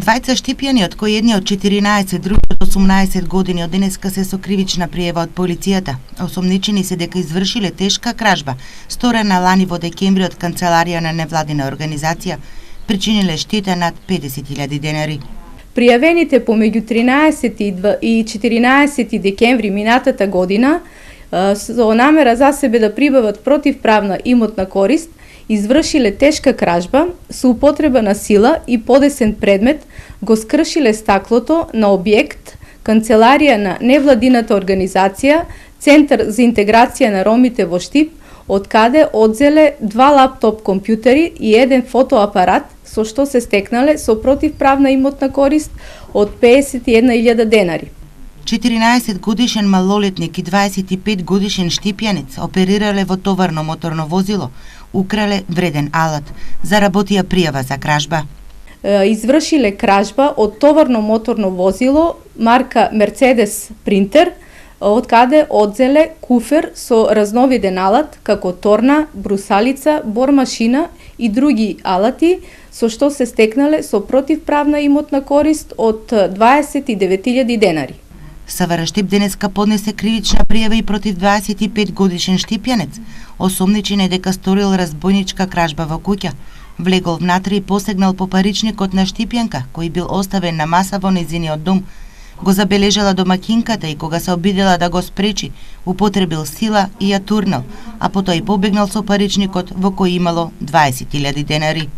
Двајца штипјани, од кои едниот 14, другиот 18 години, од денеска се со кривична пријава од полицијата. Осомничени се дека извршиле тешка кражба, сторена лани во декември од канцеларија на невладина организација, причиниле штета над 50.000 денари. Пријавените помеѓу 13 и 14 декември минатата година со намера за себе да прибават противправна имотна корист, извршиле тешка кражба со употреба на сила и подесен предмет, го скршиле стаклото на објект канцеларија на невладината организација Центар за интеграција на ромите во Штип, од каде одзеле 2 лаптоп компјутери и 1 фотоапарат, со што се стекнале со противправна имотна корист од 51.000 денари. 14 годишен малолетник и 25 годишен штипјанец оперирале во товарно моторно возило, украле вреден алат, заработија пријава за кражба. Извршиле кражба од товарно моторно возило марка Мерцедес Принтер, од каде одзеле куфер со разновиден алат како торна, брусалица, бормашина и други алати, со што се стекнале со противправна имотна корист од 29.000 денари. СВР Штип денеска поднесе кривична пријава и против 25 годишен штипјанец. Осомничен е дека сторил разбойничка кражба во куќа. Влегол внатре и посегнал по паричникот на штипјанка, кој бил оставен на маса во нејзиниот дом. Го забележала домакинката и кога се обидела да го спречи, употребил сила и ја турнал, а потоа и побегнал со паричникот во кој имало 20.000 денари.